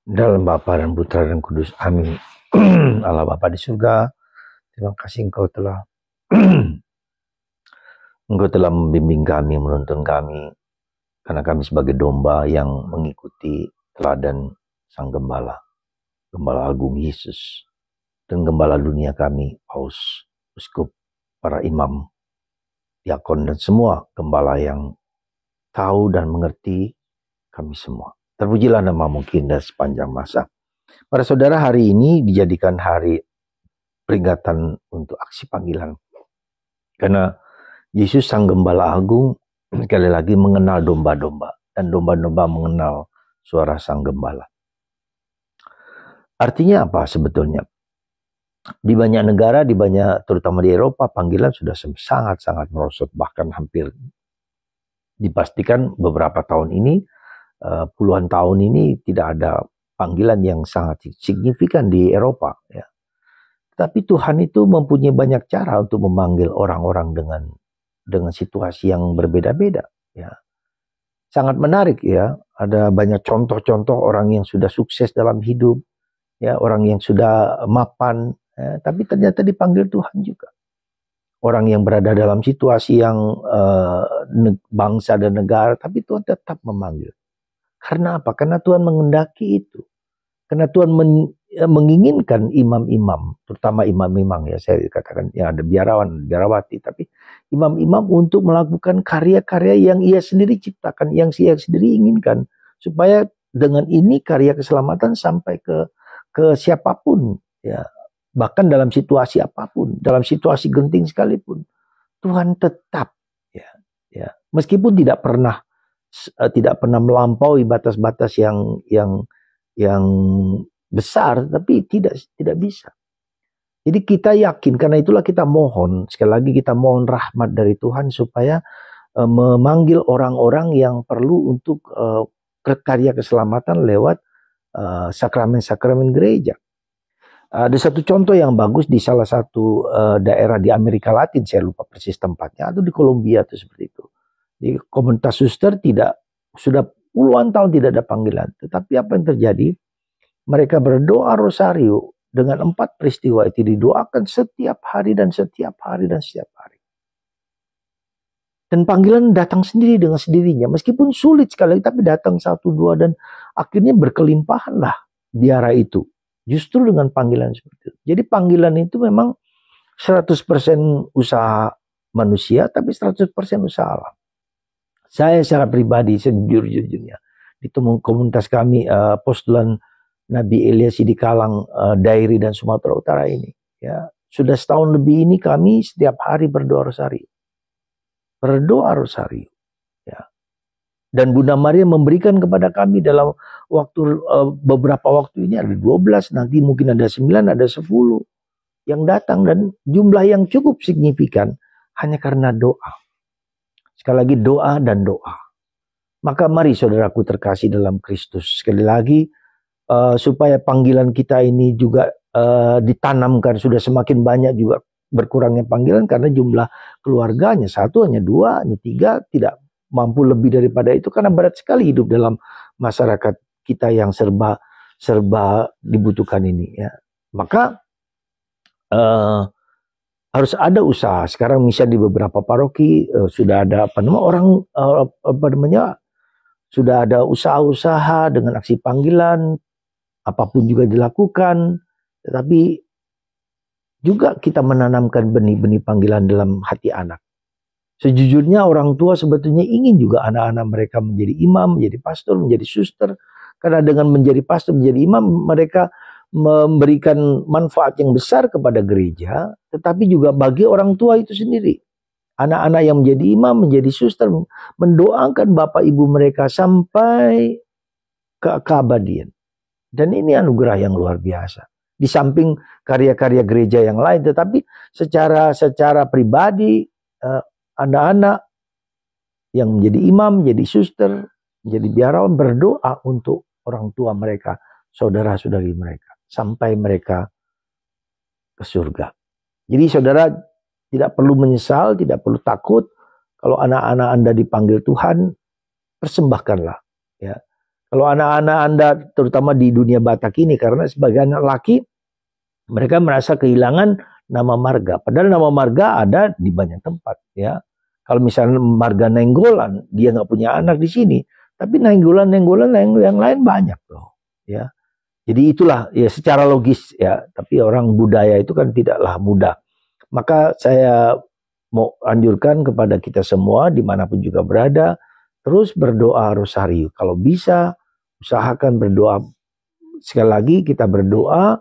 Dalam Bapa dan Putra dan Kudus. Amin. Allah Bapa di surga, terima kasih Engkau telah membimbing kami, menuntun kami, karena kami sebagai domba yang mengikuti teladan Sang Gembala, Gembala Agung Yesus, dan Gembala dunia kami, Paus, Uskup, para imam, diakon, dan semua gembala yang tahu dan mengerti kami semua. Terpujilah nama-Mu indah sepanjang masa. Para saudara, hari ini dijadikan hari peringatan untuk aksi panggilan. Karena Yesus Sang Gembala Agung sekali lagi mengenal domba-domba, dan domba-domba mengenal suara Sang Gembala. Artinya apa sebetulnya? Di banyak negara, terutama di Eropa, panggilan sudah sangat-sangat merosot, bahkan hampir dipastikan beberapa tahun ini, puluhan tahun ini tidak ada panggilan yang sangat signifikan di Eropa. Ya. Tapi Tuhan itu mempunyai banyak cara untuk memanggil orang-orang dengan situasi yang berbeda-beda. Ya. Sangat menarik ya. Ada banyak contoh-contoh orang yang sudah sukses dalam hidup, ya, orang yang sudah mapan, ya, tapi ternyata dipanggil Tuhan juga. Orang yang berada dalam situasi yang bangsa dan negara, tapi Tuhan tetap memanggil. Karena apa? Karena Tuhan mengendaki itu. Karena Tuhan menginginkan imam-imam, terutama imam-imam ya, saya katakan yang ada biarawan, biarawati, tapi imam-imam untuk melakukan karya-karya yang ia sendiri ciptakan, yang ia sendiri inginkan, supaya dengan ini karya keselamatan sampai ke siapapun, ya, bahkan dalam situasi apapun, dalam situasi genting sekalipun, Tuhan tetap, ya, meskipun tidak pernah melampaui batas-batas yang besar, tapi tidak bisa. Jadi kita yakin, karena itulah kita mohon, sekali lagi kita mohon rahmat dari Tuhan supaya memanggil orang-orang yang perlu untuk karya keselamatan lewat sakramen-sakramen gereja. Ada satu contoh yang bagus di salah satu daerah di Amerika Latin, saya lupa persis tempatnya, atau di Kolombia atau seperti itu. Di komunitas suster sudah puluhan tahun tidak ada panggilan. Tetapi apa yang terjadi? Mereka berdoa rosario dengan 4 peristiwa itu didoakan setiap hari dan setiap hari dan setiap hari. Dan panggilan datang sendiri dengan sendirinya. Meskipun sulit sekali, tapi datang 1, 2, dan akhirnya berkelimpahanlah biara itu. Justru dengan panggilan seperti itu. Jadi panggilan itu memang 100% usaha manusia, tapi 100% usaha Allah. Saya secara pribadi, sejujur-jujurnya, di komunitas kami, postulan Nabi Elias di Kalang, Dairi, dan Sumatera Utara ini, ya, sudah setahun lebih ini kami setiap hari berdoa rosario. Ya. Dan Bunda Maria memberikan kepada kami dalam waktu beberapa waktu ini ada 12, nanti mungkin ada 9, ada 10 yang datang, dan jumlah yang cukup signifikan hanya karena doa. Sekali lagi doa dan doa. Maka mari saudaraku terkasih dalam Kristus, sekali lagi supaya panggilan kita ini juga ditanamkan, sudah semakin banyak juga berkurangnya panggilan karena jumlah keluarganya 1, hanya 2, hanya 3, tidak mampu lebih daripada itu, karena berat sekali hidup dalam masyarakat kita yang serba dibutuhkan ini, ya. Maka harus ada usaha. Sekarang misalnya di beberapa paroki sudah ada sudah ada usaha-usaha dengan aksi panggilan, apapun juga dilakukan, tetapi juga kita menanamkan benih-benih panggilan dalam hati anak. Sejujurnya orang tua sebetulnya ingin juga anak-anak mereka menjadi imam, menjadi pastor, menjadi suster. Karena dengan menjadi pastor, menjadi imam, mereka memberikan manfaat yang besar kepada gereja, tetapi juga bagi orang tua itu sendiri. Anak-anak yang menjadi imam, menjadi suster, mendoakan bapak ibu mereka sampai ke keabadian. Dan ini anugerah yang luar biasa. Di samping karya-karya gereja yang lain, tetapi secara pribadi, anak-anak yang menjadi imam, menjadi suster, menjadi biarawan berdoa untuk orang tua mereka, saudara-saudari mereka, sampai mereka ke surga. Jadi saudara tidak perlu menyesal, tidak perlu takut. Kalau anak-anak Anda dipanggil Tuhan, persembahkanlah, ya. Kalau anak-anak Anda, terutama di dunia Batak ini, karena sebagai anak laki, mereka merasa kehilangan nama marga. Padahal nama marga ada di banyak tempat, ya. Kalau misalnya marga Nenggolan, dia nggak punya anak di sini, tapi Nenggolan yang lain banyak loh, ya. Jadi itulah ya secara logis ya, tapi orang budaya itu kan tidaklah mudah. Maka saya mau anjurkan kepada kita semua dimanapun juga berada, terus berdoa rosario. Kalau bisa, usahakan berdoa. Sekali lagi kita berdoa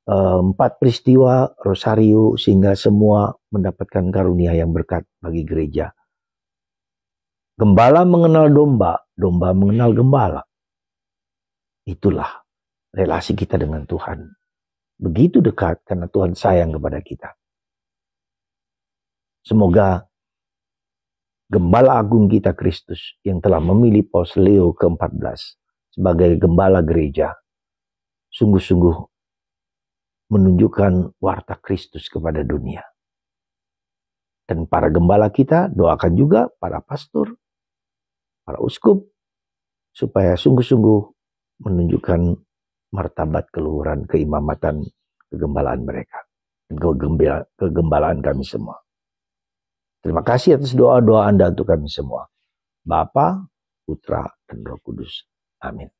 4 peristiwa rosario sehingga semua mendapatkan karunia yang berkat bagi gereja. Gembala mengenal domba, domba mengenal gembala. Itulah relasi kita dengan Tuhan. Begitu dekat karena Tuhan sayang kepada kita. Semoga Gembala Agung kita Kristus yang telah memilih Paus Leo ke-14 sebagai gembala gereja sungguh-sungguh menunjukkan warta Kristus kepada dunia. Dan para gembala kita doakan juga para pastor, para uskup supaya sungguh-sungguh menunjukkan martabat keluhuran keimamatan kegembalaan mereka, kegembalaan kami semua. Terima kasih atas doa-doa Anda untuk kami semua. Bapa, Putra, dan Roh Kudus. Amin.